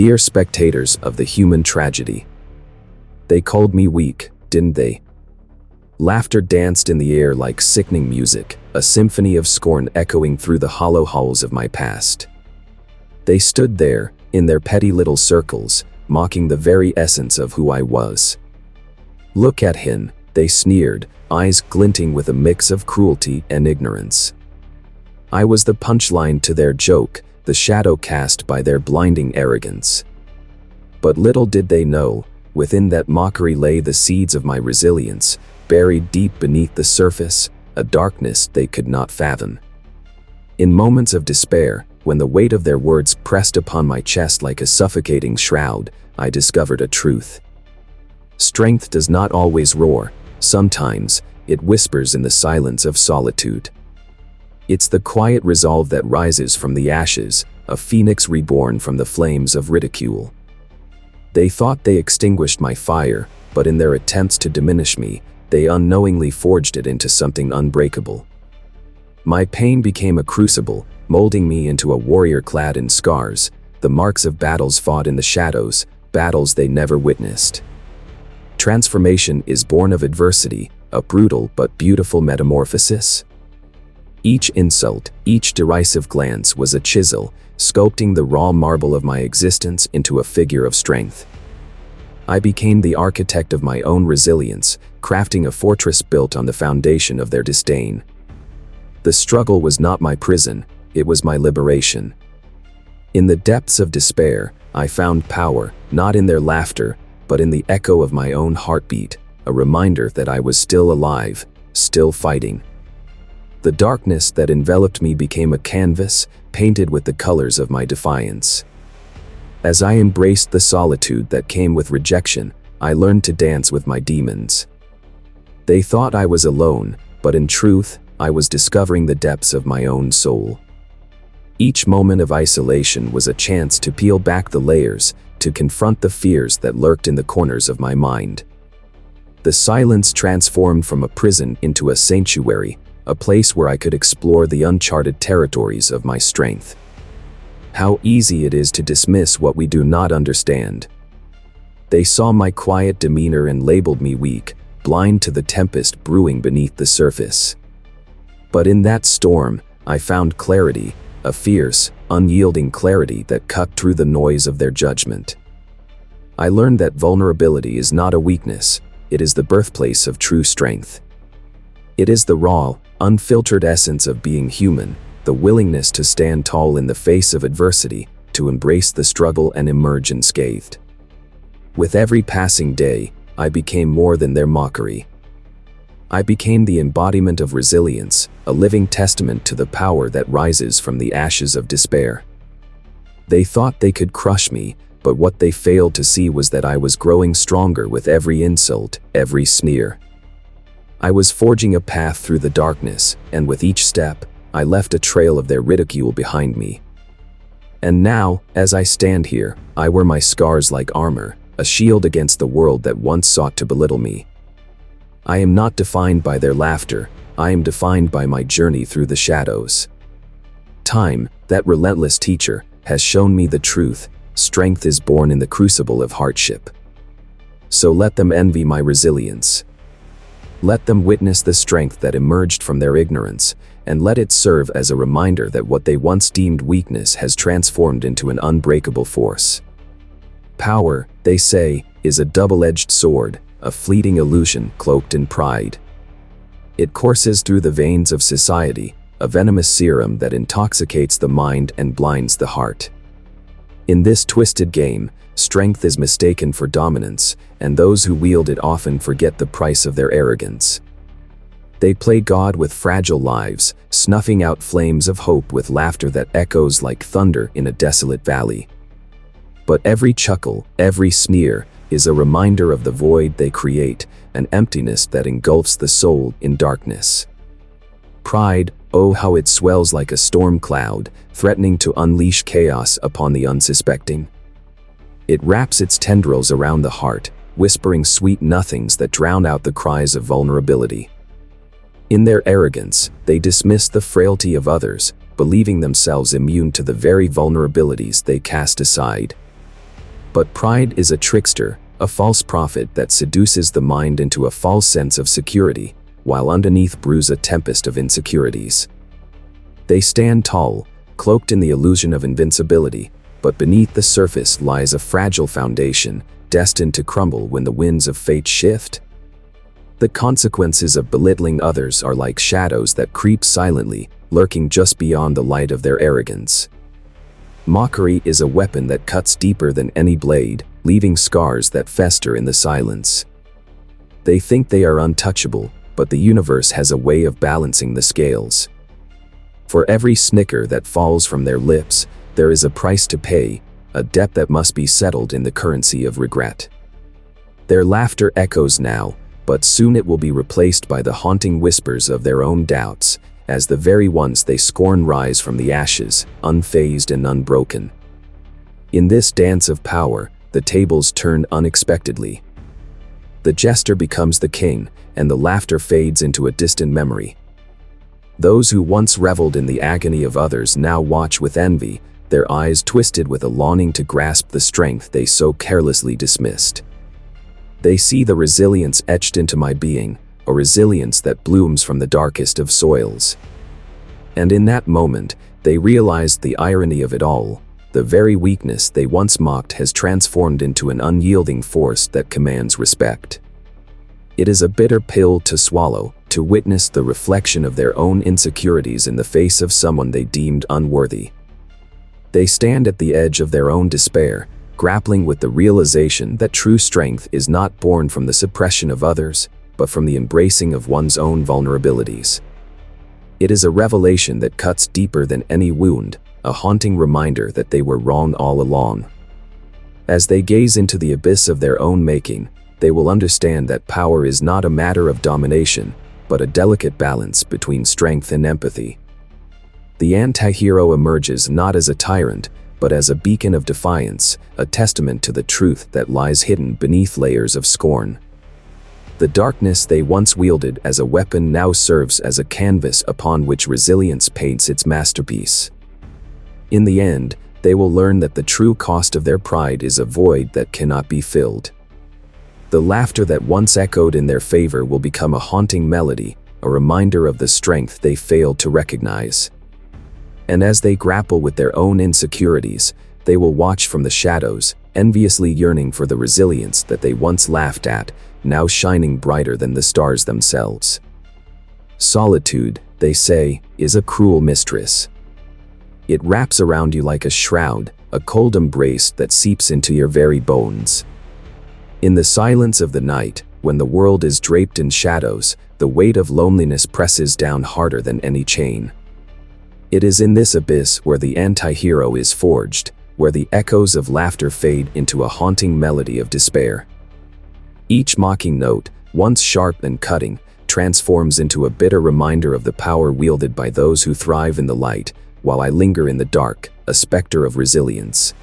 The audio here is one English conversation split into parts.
Dear spectators of the human tragedy. They called me weak, didn't they? Laughter danced in the air like sickening music, a symphony of scorn echoing through the hollow halls of my past. They stood there, in their petty little circles, mocking the very essence of who I was. Look at him, they sneered, eyes glinting with a mix of cruelty and ignorance. I was the punchline to their joke, the shadow cast by their blinding arrogance. But little did they know, within that mockery lay the seeds of my resilience, buried deep beneath the surface, a darkness they could not fathom. In moments of despair, when the weight of their words pressed upon my chest like a suffocating shroud, I discovered a truth. Strength does not always roar, sometimes it whispers in the silence of solitude. It's the quiet resolve that rises from the ashes, a phoenix reborn from the flames of ridicule. They thought they extinguished my fire, but in their attempts to diminish me, they unknowingly forged it into something unbreakable. My pain became a crucible, molding me into a warrior clad in scars, the marks of battles fought in the shadows, battles they never witnessed. Transformation is born of adversity, a brutal but beautiful metamorphosis. Each insult, each derisive glance was a chisel, sculpting the raw marble of my existence into a figure of strength. I became the architect of my own resilience, crafting a fortress built on the foundation of their disdain. The struggle was not my prison, it was my liberation. In the depths of despair, I found power, not in their laughter, but in the echo of my own heartbeat, a reminder that I was still alive, still fighting. The darkness that enveloped me became a canvas, painted with the colors of my defiance. As I embraced the solitude that came with rejection, I learned to dance with my demons. They thought I was alone, but in truth, I was discovering the depths of my own soul. Each moment of isolation was a chance to peel back the layers, to confront the fears that lurked in the corners of my mind. The silence transformed from a prison into a sanctuary, a place where I could explore the uncharted territories of my strength. How easy it is to dismiss what we do not understand. They saw my quiet demeanor and labeled me weak, blind to the tempest brewing beneath the surface. But in that storm, I found clarity, a fierce, unyielding clarity that cut through the noise of their judgment. I learned that vulnerability is not a weakness, it is the birthplace of true strength. It is the raw, unfiltered essence of being human, the willingness to stand tall in the face of adversity, to embrace the struggle and emerge unscathed. With every passing day, I became more than their mockery. I became the embodiment of resilience, a living testament to the power that rises from the ashes of despair. They thought they could crush me, but what they failed to see was that I was growing stronger with every insult, every sneer. I was forging a path through the darkness, and with each step, I left a trail of their ridicule behind me. And now, as I stand here, I wear my scars like armor, a shield against the world that once sought to belittle me. I am not defined by their laughter, I am defined by my journey through the shadows. Time, that relentless teacher, has shown me the truth: strength is born in the crucible of hardship. So let them envy my resilience. Let them witness the strength that emerged from their ignorance, and let it serve as a reminder that what they once deemed weakness has transformed into an unbreakable force. Power, they say, is a double-edged sword, a fleeting illusion cloaked in pride. It courses through the veins of society, a venomous serum that intoxicates the mind and blinds the heart. In this twisted game, strength is mistaken for dominance, and those who wield it often forget the price of their arrogance. They play God with fragile lives, snuffing out flames of hope with laughter that echoes like thunder in a desolate valley. But every chuckle, every sneer, is a reminder of the void they create, an emptiness that engulfs the soul in darkness. Pride, oh how it swells like a storm cloud, threatening to unleash chaos upon the unsuspecting. It wraps its tendrils around the heart, whispering sweet nothings that drown out the cries of vulnerability. In their arrogance, they dismiss the frailty of others, believing themselves immune to the very vulnerabilities they cast aside. But pride is a trickster, a false prophet that seduces the mind into a false sense of security, while underneath brews a tempest of insecurities. They stand tall, cloaked in the illusion of invincibility, but beneath the surface lies a fragile foundation, destined to crumble when the winds of fate shift. The consequences of belittling others are like shadows that creep silently, lurking just beyond the light of their arrogance. Mockery is a weapon that cuts deeper than any blade, leaving scars that fester in the silence. They think they are untouchable, but the universe has a way of balancing the scales. For every snicker that falls from their lips, there is a price to pay, a debt that must be settled in the currency of regret. Their laughter echoes now, but soon it will be replaced by the haunting whispers of their own doubts, as the very ones they scorn rise from the ashes, unfazed and unbroken. In this dance of power, the tables turn unexpectedly. The jester becomes the king, and the laughter fades into a distant memory. Those who once reveled in the agony of others now watch with envy, their eyes twisted with a longing to grasp the strength they so carelessly dismissed. They see the resilience etched into my being, a resilience that blooms from the darkest of soils. And in that moment, they realized the irony of it all. The very weakness they once mocked has transformed into an unyielding force that commands respect. It is a bitter pill to swallow, to witness the reflection of their own insecurities in the face of someone they deemed unworthy. They stand at the edge of their own despair, grappling with the realization that true strength is not born from the suppression of others, but from the embracing of one's own vulnerabilities. It is a revelation that cuts deeper than any wound, a haunting reminder that they were wrong all along. As they gaze into the abyss of their own making, they will understand that power is not a matter of domination, but a delicate balance between strength and empathy. The anti-hero emerges not as a tyrant, but as a beacon of defiance, a testament to the truth that lies hidden beneath layers of scorn. The darkness they once wielded as a weapon now serves as a canvas upon which resilience paints its masterpiece. In the end, they will learn that the true cost of their pride is a void that cannot be filled. The laughter that once echoed in their favor will become a haunting melody, a reminder of the strength they failed to recognize. And as they grapple with their own insecurities, they will watch from the shadows, enviously yearning for the resilience that they once laughed at, now shining brighter than the stars themselves. Solitude, they say, is a cruel mistress. It wraps around you like a shroud, a cold embrace that seeps into your very bones. In the silence of the night, when the world is draped in shadows, the weight of loneliness presses down harder than any chain. It is in this abyss where the anti-hero is forged, where the echoes of laughter fade into a haunting melody of despair. Each mocking note, once sharp and cutting, transforms into a bitter reminder of the power wielded by those who thrive in the light, while I linger in the dark, a specter of resilience.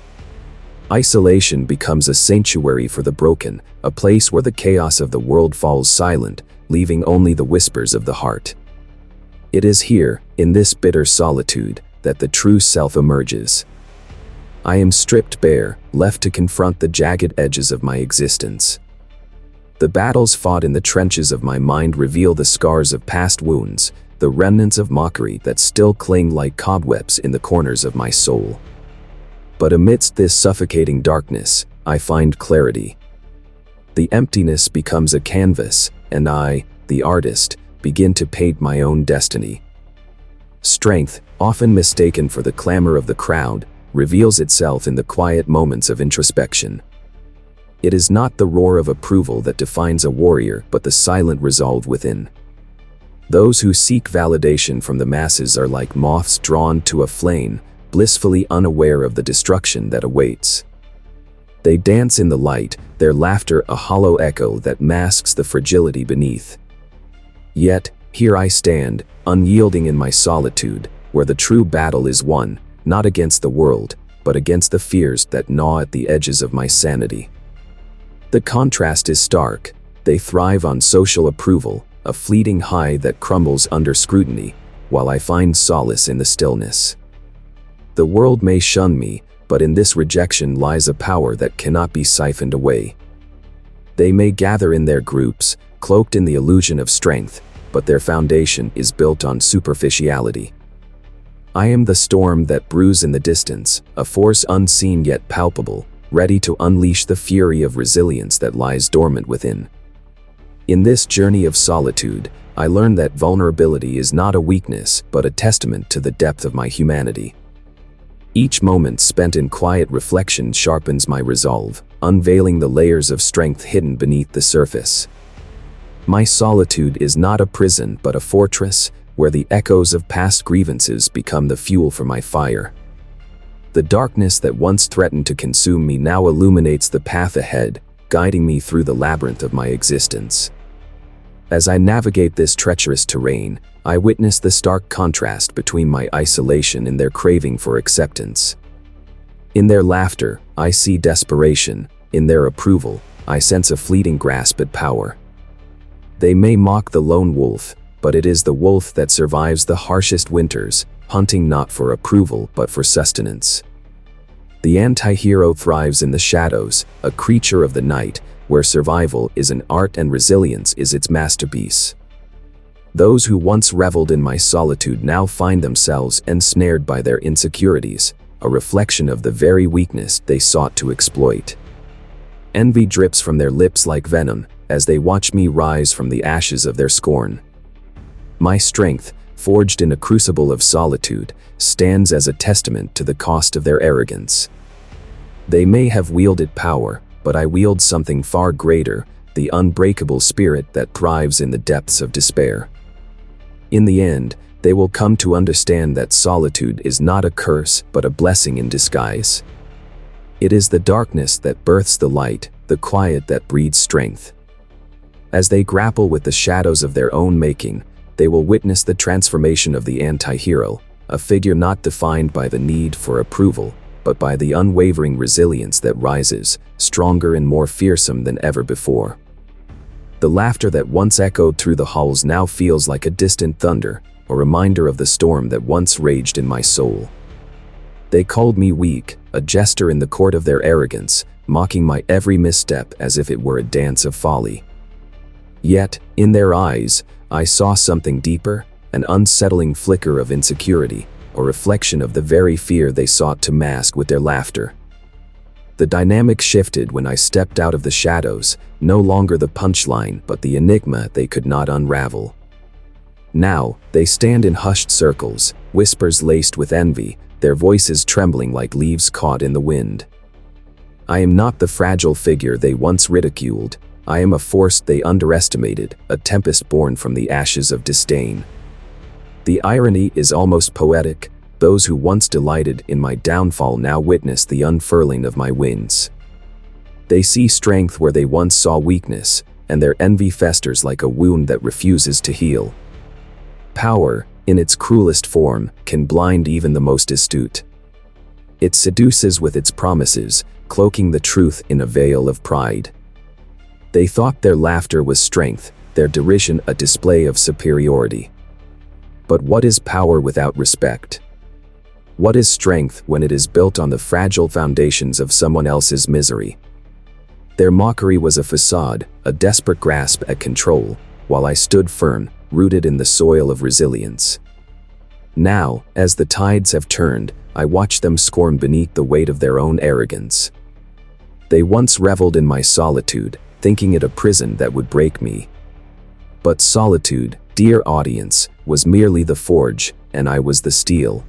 Isolation becomes a sanctuary for the broken, a place where the chaos of the world falls silent, leaving only the whispers of the heart. It is here, in this bitter solitude, that the true self emerges. I am stripped bare, left to confront the jagged edges of my existence. The battles fought in the trenches of my mind reveal the scars of past wounds, the remnants of mockery that still cling like cobwebs in the corners of my soul. But amidst this suffocating darkness, I find clarity. The emptiness becomes a canvas, and I, the artist, begin to paint my own destiny. Strength, often mistaken for the clamor of the crowd, reveals itself in the quiet moments of introspection. It is not the roar of approval that defines a warrior, but the silent resolve within. Those who seek validation from the masses are like moths drawn to a flame, blissfully unaware of the destruction that awaits. They dance in the light, their laughter a hollow echo that masks the fragility beneath. Yet, here I stand, unyielding in my solitude, where the true battle is won, not against the world, but against the fears that gnaw at the edges of my sanity. The contrast is stark. They thrive on social approval, a fleeting high that crumbles under scrutiny, while I find solace in the stillness. The world may shun me, but in this rejection lies a power that cannot be siphoned away. They may gather in their groups, cloaked in the illusion of strength, but their foundation is built on superficiality. I am the storm that brews in the distance, a force unseen yet palpable, ready to unleash the fury of resilience that lies dormant within. In this journey of solitude, I learned that vulnerability is not a weakness, but a testament to the depth of my humanity. Each moment spent in quiet reflection sharpens my resolve, unveiling the layers of strength hidden beneath the surface. My solitude is not a prison, but a fortress, where the echoes of past grievances become the fuel for my fire. The darkness that once threatened to consume me now illuminates the path ahead, guiding me through the labyrinth of my existence. As I navigate this treacherous terrain, I witness the stark contrast between my isolation and their craving for acceptance. In their laughter, I see desperation. In their approval, I sense a fleeting grasp at power. They may mock the lone wolf, but it is the wolf that survives the harshest winters, hunting not for approval but for sustenance. The anti-hero thrives in the shadows, a creature of the night, where survival is an art and resilience is its masterpiece. Those who once reveled in my solitude now find themselves ensnared by their insecurities, a reflection of the very weakness they sought to exploit. Envy drips from their lips like venom, as they watch me rise from the ashes of their scorn. My strength, forged in a crucible of solitude, stands as a testament to the cost of their arrogance. They may have wielded power, but I wield something far greater, the unbreakable spirit that thrives in the depths of despair. In the end, they will come to understand that solitude is not a curse, but a blessing in disguise. It is the darkness that births the light, the quiet that breeds strength. As they grapple with the shadows of their own making, they will witness the transformation of the anti-hero, a figure not defined by the need for approval, but by the unwavering resilience that rises, stronger and more fearsome than ever before. The laughter that once echoed through the halls now feels like a distant thunder, a reminder of the storm that once raged in my soul. They called me weak, a jester in the court of their arrogance, mocking my every misstep as if it were a dance of folly. Yet, in their eyes, I saw something deeper, an unsettling flicker of insecurity, a reflection of the very fear they sought to mask with their laughter. The dynamic shifted when I stepped out of the shadows, no longer the punchline but the enigma they could not unravel. Now, they stand in hushed circles, whispers laced with envy, their voices trembling like leaves caught in the wind. I am not the fragile figure they once ridiculed. I am a force they underestimated, a tempest born from the ashes of disdain. The irony is almost poetic. Those who once delighted in my downfall now witness the unfurling of my wings. They see strength where they once saw weakness, and their envy festers like a wound that refuses to heal. Power, in its cruelest form, can blind even the most astute. It seduces with its promises, cloaking the truth in a veil of pride. They thought their laughter was strength, their derision a display of superiority. But what is power without respect? What is strength when it is built on the fragile foundations of someone else's misery? Their mockery was a facade, a desperate grasp at control, while I stood firm, rooted in the soil of resilience. Now, as the tides have turned, I watch them scorn beneath the weight of their own arrogance. They once reveled in my solitude, thinking it a prison that would break me. But solitude, dear audience, was merely the forge, and I was the steel.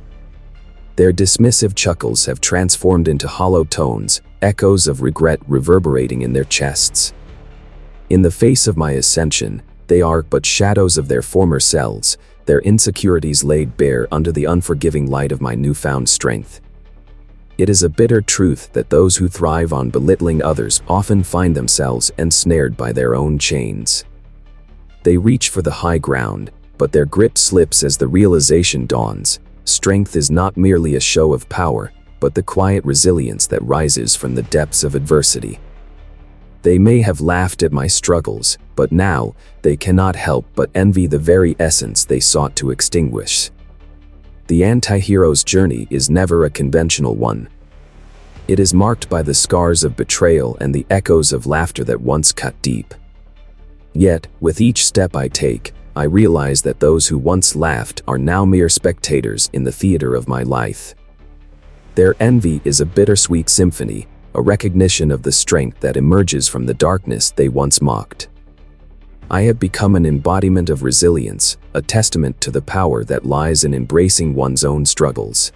Their dismissive chuckles have transformed into hollow tones, echoes of regret reverberating in their chests. In the face of my ascension, they are but shadows of their former selves, their insecurities laid bare under the unforgiving light of my newfound strength. It is a bitter truth that those who thrive on belittling others often find themselves ensnared by their own chains. They reach for the high ground, but their grip slips as the realization dawns. Strength is not merely a show of power, but the quiet resilience that rises from the depths of adversity. They may have laughed at my struggles, but now they cannot help but envy the very essence they sought to extinguish. The anti-hero's journey is never a conventional one. It is marked by the scars of betrayal and the echoes of laughter that once cut deep. Yet, with each step I take, I realize that those who once laughed are now mere spectators in the theater of my life. Their envy is a bittersweet symphony, a recognition of the strength that emerges from the darkness they once mocked. I have become an embodiment of resilience, a testament to the power that lies in embracing one's own struggles.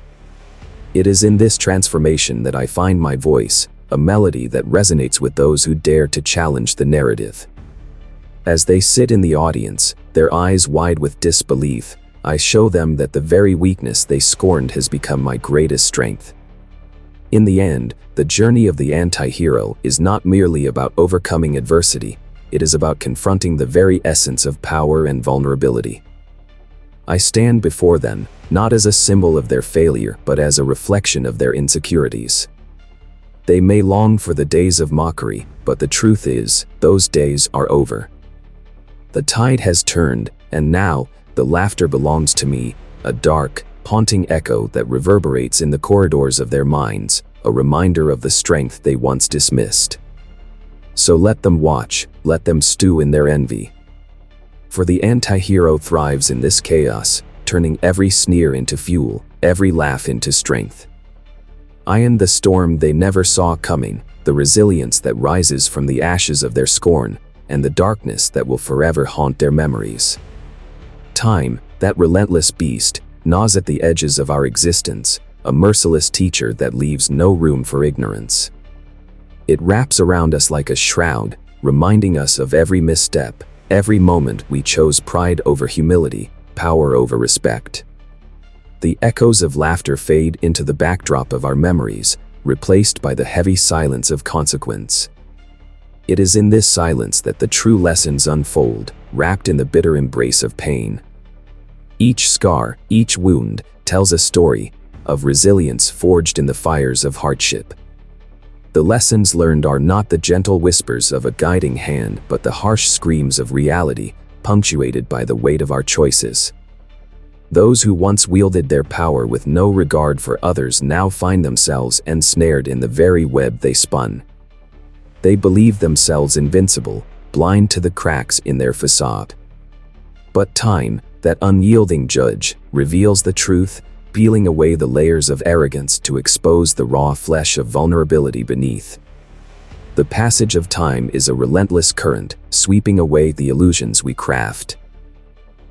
It is in this transformation that I find my voice, a melody that resonates with those who dare to challenge the narrative. As they sit in the audience, their eyes wide with disbelief, I show them that the very weakness they scorned has become my greatest strength. In the end, the journey of the anti-hero is not merely about overcoming adversity, it is about confronting the very essence of power and vulnerability. I stand before them, not as a symbol of their failure, but as a reflection of their insecurities. They may long for the days of mockery, but the truth is, those days are over. The tide has turned, and now, the laughter belongs to me, a dark, haunting echo that reverberates in the corridors of their minds, a reminder of the strength they once dismissed. So let them watch, let them stew in their envy. For the anti-hero thrives in this chaos, turning every sneer into fuel, every laugh into strength. I am the storm they never saw coming, the resilience that rises from the ashes of their scorn, and the darkness that will forever haunt their memories. Time, that relentless beast, gnaws at the edges of our existence, a merciless teacher that leaves no room for ignorance. It wraps around us like a shroud, reminding us of every misstep, every moment we chose pride over humility, power over respect. The echoes of laughter fade into the backdrop of our memories, replaced by the heavy silence of consequence. It is in this silence that the true lessons unfold, wrapped in the bitter embrace of pain. Each scar, each wound, tells a story of resilience forged in the fires of hardship. The lessons learned are not the gentle whispers of a guiding hand, but the harsh screams of reality, punctuated by the weight of our choices. Those who once wielded their power with no regard for others now find themselves ensnared in the very web they spun. They believe themselves invincible, blind to the cracks in their facade. But time, that unyielding judge, reveals the truth, peeling away the layers of arrogance to expose the raw flesh of vulnerability beneath. The passage of time is a relentless current, sweeping away the illusions we craft.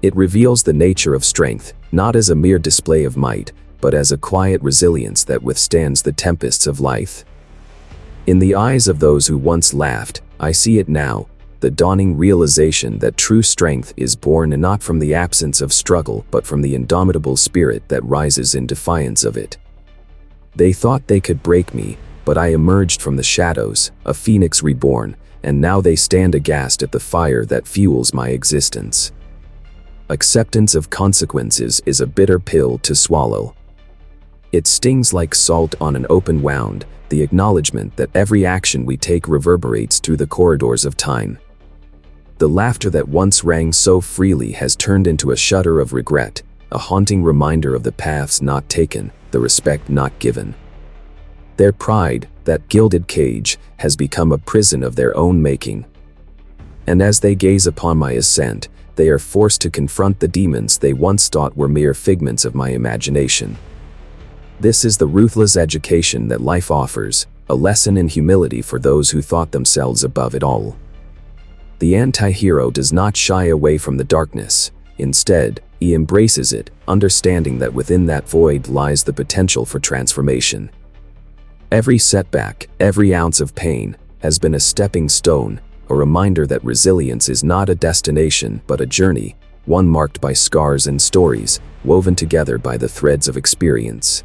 It reveals the nature of strength, not as a mere display of might, but as a quiet resilience that withstands the tempests of life. In the eyes of those who once laughed, I see it now, the dawning realization that true strength is born not from the absence of struggle, but from the indomitable spirit that rises in defiance of it. They thought they could break me, but I emerged from the shadows, a phoenix reborn, and now they stand aghast at the fire that fuels my existence. Acceptance of consequences is a bitter pill to swallow. It stings like salt on an open wound, the acknowledgement that every action we take reverberates through the corridors of time. The laughter that once rang so freely has turned into a shudder of regret, a haunting reminder of the paths not taken, the respect not given. Their pride, that gilded cage, has become a prison of their own making. And as they gaze upon my ascent, they are forced to confront the demons they once thought were mere figments of my imagination. This is the ruthless education that life offers, a lesson in humility for those who thought themselves above it all. The anti-hero does not shy away from the darkness. Instead, he embraces it, understanding that within that void lies the potential for transformation. Every setback, every ounce of pain, has been a stepping stone, a reminder that resilience is not a destination but a journey, one marked by scars and stories, woven together by the threads of experience.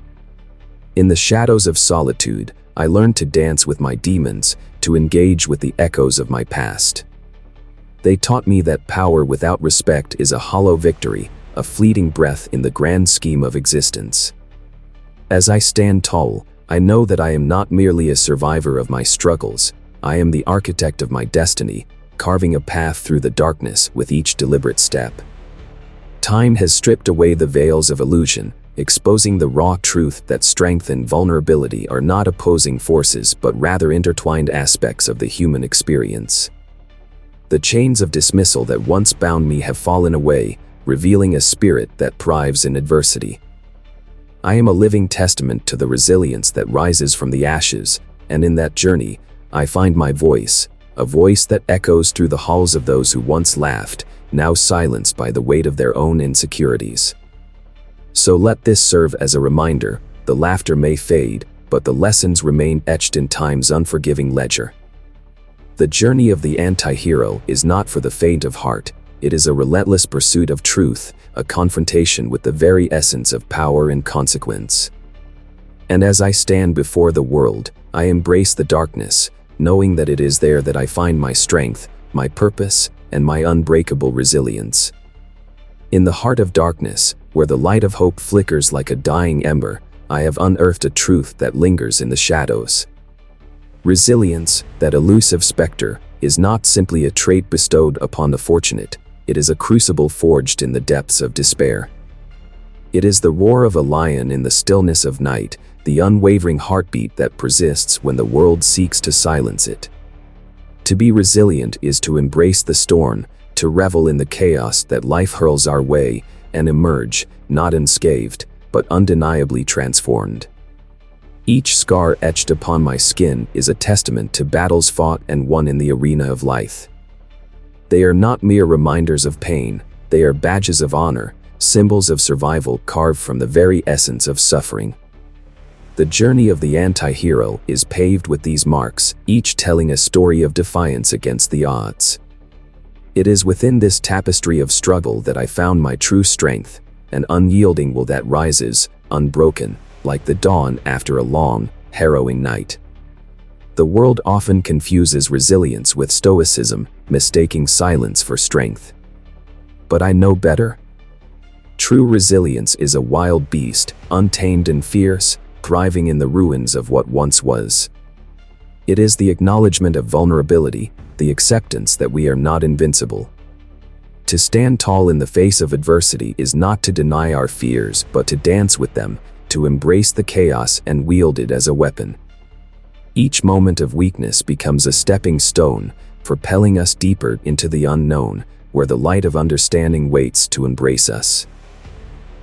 In the shadows of solitude, I learned to dance with my demons, to engage with the echoes of my past. They taught me that power without respect is a hollow victory, a fleeting breath in the grand scheme of existence. As I stand tall, I know that I am not merely a survivor of my struggles, I am the architect of my destiny, carving a path through the darkness with each deliberate step. Time has stripped away the veils of illusion, exposing the raw truth that strength and vulnerability are not opposing forces but rather intertwined aspects of the human experience. The chains of dismissal that once bound me have fallen away, revealing a spirit that thrives in adversity. I am a living testament to the resilience that rises from the ashes, and in that journey, I find my voice, a voice that echoes through the halls of those who once laughed, now silenced by the weight of their own insecurities. So let this serve as a reminder: the laughter may fade, but the lessons remain etched in time's unforgiving ledger. The journey of the anti-hero is not for the faint of heart. It is a relentless pursuit of truth, a confrontation with the very essence of power and consequence. And as I stand before the world, I embrace the darkness, knowing that it is there that I find my strength, my purpose, and my unbreakable resilience. In the heart of darkness, where the light of hope flickers like a dying ember, I have unearthed a truth that lingers in the shadows. Resilience, that elusive specter, is not simply a trait bestowed upon the fortunate. It is a crucible forged in the depths of despair. It is the roar of a lion in the stillness of night, the unwavering heartbeat that persists when the world seeks to silence it. To be resilient is to embrace the storm, to revel in the chaos that life hurls our way, and emerge, not unscathed, but undeniably transformed. Each scar etched upon my skin is a testament to battles fought and won in the arena of life. They are not mere reminders of pain, they are badges of honor, symbols of survival carved from the very essence of suffering. The journey of the anti-hero is paved with these marks, each telling a story of defiance against the odds. It is within this tapestry of struggle that I found my true strength, an unyielding will that rises, unbroken, like the dawn after a long, harrowing night. The world often confuses resilience with stoicism, mistaking silence for strength. But I know better. True resilience is a wild beast, untamed and fierce, thriving in the ruins of what once was. It is the acknowledgement of vulnerability, the acceptance that we are not invincible. To stand tall in the face of adversity is not to deny our fears, but to dance with them, to embrace the chaos and wield it as a weapon. Each moment of weakness becomes a stepping stone, propelling us deeper into the unknown, where the light of understanding waits to embrace us.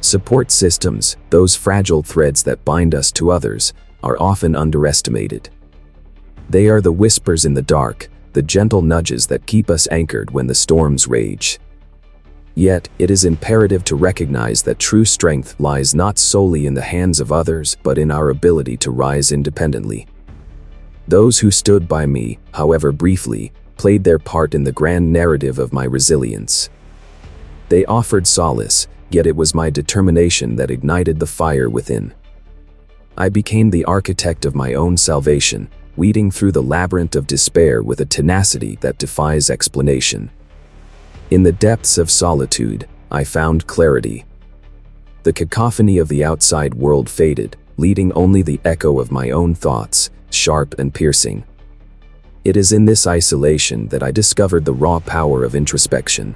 Support systems, those fragile threads that bind us to others, are often underestimated. They are the whispers in the dark, the gentle nudges that keep us anchored when the storms rage. Yet, it is imperative to recognize that true strength lies not solely in the hands of others, but in our ability to rise independently. Those who stood by me, however briefly, played their part in the grand narrative of my resilience. They offered solace, yet it was my determination that ignited the fire within. I became the architect of my own salvation, weeding through the labyrinth of despair with a tenacity that defies explanation. In the depths of solitude, I found clarity. The cacophony of the outside world faded, leaving only the echo of my own thoughts, sharp and piercing. It is in this isolation that I discovered the raw power of introspection.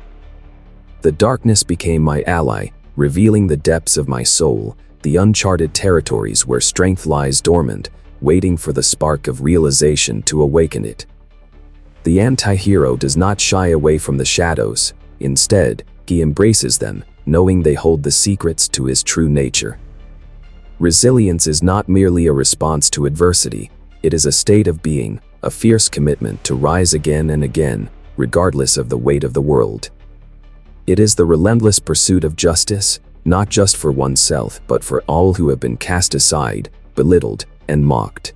The darkness became my ally, revealing the depths of my soul, the uncharted territories where strength lies dormant, waiting for the spark of realization to awaken it. The anti-hero does not shy away from the shadows. Instead, he embraces them, knowing they hold the secrets to his true nature. Resilience is not merely a response to adversity. It is a state of being, a fierce commitment to rise again and again, regardless of the weight of the world. It is the relentless pursuit of justice, not just for oneself, but for all who have been cast aside, belittled, and mocked.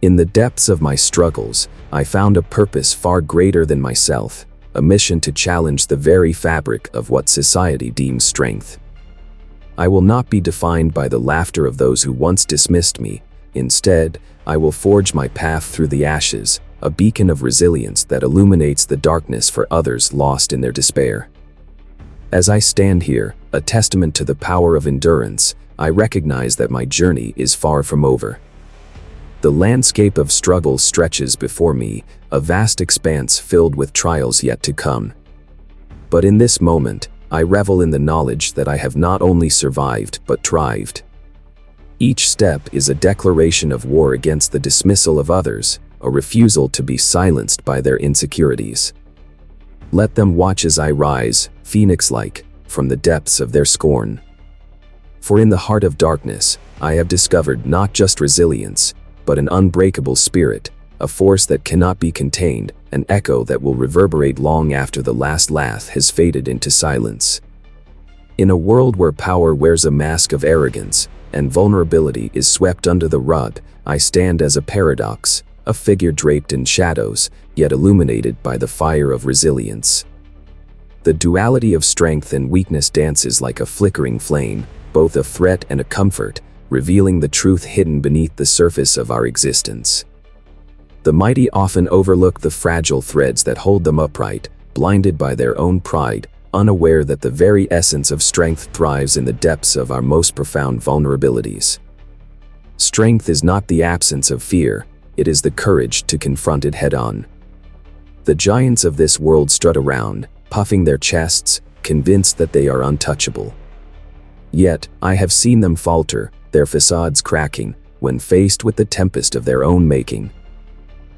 In the depths of my struggles, I found a purpose far greater than myself, a mission to challenge the very fabric of what society deems strength. I will not be defined by the laughter of those who once dismissed me. Instead, I will forge my path through the ashes, a beacon of resilience that illuminates the darkness for others lost in their despair. As I stand here, a testament to the power of endurance, I recognize that my journey is far from over. The landscape of struggle stretches before me, a vast expanse filled with trials yet to come. But in this moment, I revel in the knowledge that I have not only survived but thrived. Each step is a declaration of war against the dismissal of others, a refusal to be silenced by their insecurities. Let them watch as I rise, phoenix-like, from the depths of their scorn. For in the heart of darkness, I have discovered not just resilience, but an unbreakable spirit, a force that cannot be contained, an echo that will reverberate long after the last laugh has faded into silence. In a world where power wears a mask of arrogance, and vulnerability is swept under the rug, I stand as a paradox, a figure draped in shadows, yet illuminated by the fire of resilience. The duality of strength and weakness dances like a flickering flame, both a threat and a comfort, revealing the truth hidden beneath the surface of our existence. The mighty often overlook the fragile threads that hold them upright, blinded by their own pride, unaware that the very essence of strength thrives in the depths of our most profound vulnerabilities. Strength is not the absence of fear, it is the courage to confront it head-on. The giants of this world strut around, puffing their chests, convinced that they are untouchable. Yet, I have seen them falter, their facades cracking, when faced with the tempest of their own making.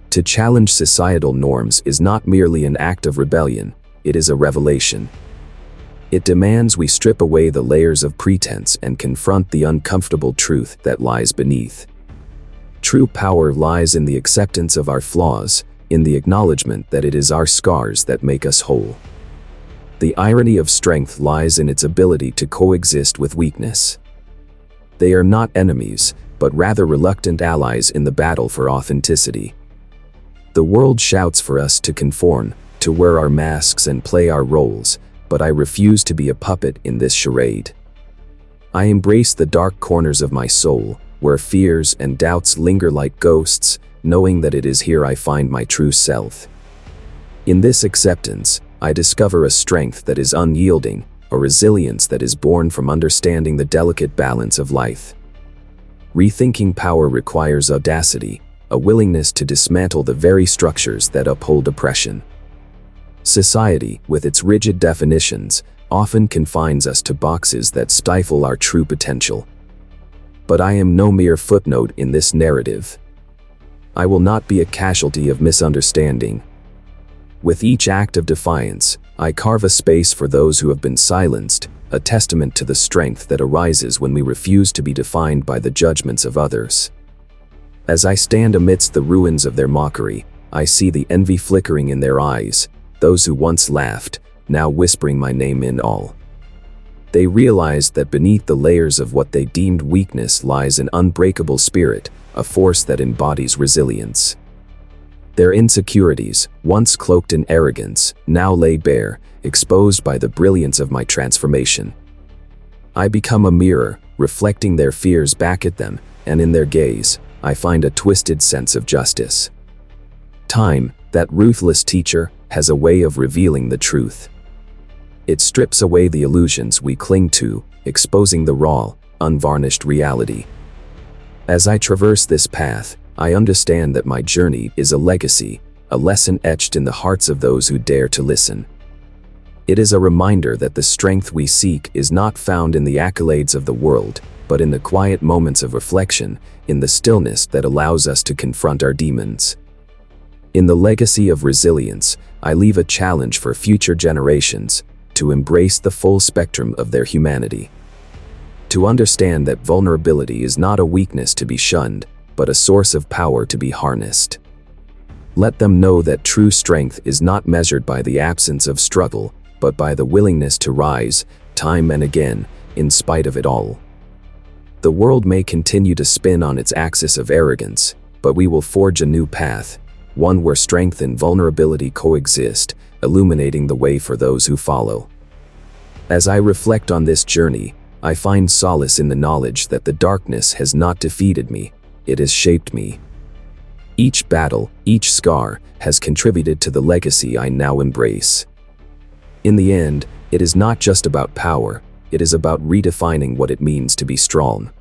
To challenge societal norms is not merely an act of rebellion, it is a revelation. It demands we strip away the layers of pretense and confront the uncomfortable truth that lies beneath. True power lies in the acceptance of our flaws, in the acknowledgement that it is our scars that make us whole. The irony of strength lies in its ability to coexist with weakness. They are not enemies, but rather reluctant allies in the battle for authenticity. The world shouts for us to conform, to wear our masks and play our roles, but I refuse to be a puppet in this charade. I embrace the dark corners of my soul, where fears and doubts linger like ghosts, knowing that it is here I find my true self. In this acceptance, I discover a strength that is unyielding, a resilience that is born from understanding the delicate balance of life. Rethinking power requires audacity, a willingness to dismantle the very structures that uphold oppression. Society, with its rigid definitions, often confines us to boxes that stifle our true potential. But I am no mere footnote in this narrative. I will not be a casualty of misunderstanding. With each act of defiance, I carve a space for those who have been silenced, a testament to the strength that arises when we refuse to be defined by the judgments of others. As I stand amidst the ruins of their mockery, I see the envy flickering in their eyes, those who once laughed, now whispering my name in awe. They realized that beneath the layers of what they deemed weakness lies an unbreakable spirit, a force that embodies resilience. Their insecurities, once cloaked in arrogance, now lay bare, exposed by the brilliance of my transformation. I become a mirror, reflecting their fears back at them, and in their gaze, I find a twisted sense of justice. Time, that ruthless teacher, has a way of revealing the truth. It strips away the illusions we cling to, exposing the raw, unvarnished reality. As I traverse this path, I understand that my journey is a legacy, a lesson etched in the hearts of those who dare to listen. It is a reminder that the strength we seek is not found in the accolades of the world, but in the quiet moments of reflection, in the stillness that allows us to confront our demons. In the legacy of resilience, I leave a challenge for future generations to embrace the full spectrum of their humanity. To understand that vulnerability is not a weakness to be shunned, but a source of power to be harnessed. Let them know that true strength is not measured by the absence of struggle, but by the willingness to rise, time and again, in spite of it all. The world may continue to spin on its axis of arrogance, but we will forge a new path, one where strength and vulnerability coexist, illuminating the way for those who follow. As I reflect on this journey, I find solace in the knowledge that the darkness has not defeated me, it has shaped me. Each battle, each scar, has contributed to the legacy I now embrace. In the end, it is not just about power, it is about redefining what it means to be strong.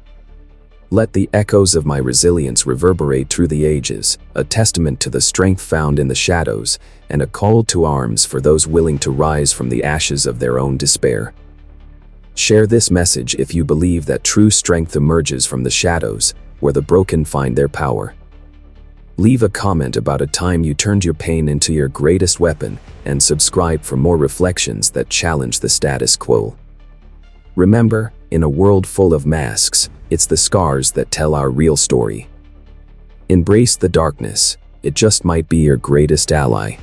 Let the echoes of my resilience reverberate through the ages, a testament to the strength found in the shadows and a call to arms for those willing to rise from the ashes of their own despair. Share this message if you believe that true strength emerges from the shadows, where the broken find their power. Leave a comment about a time you turned your pain into your greatest weapon, and subscribe for more reflections that challenge the status quo. Remember, in a world full of masks, it's the scars that tell our real story. Embrace the darkness. It just might be your greatest ally.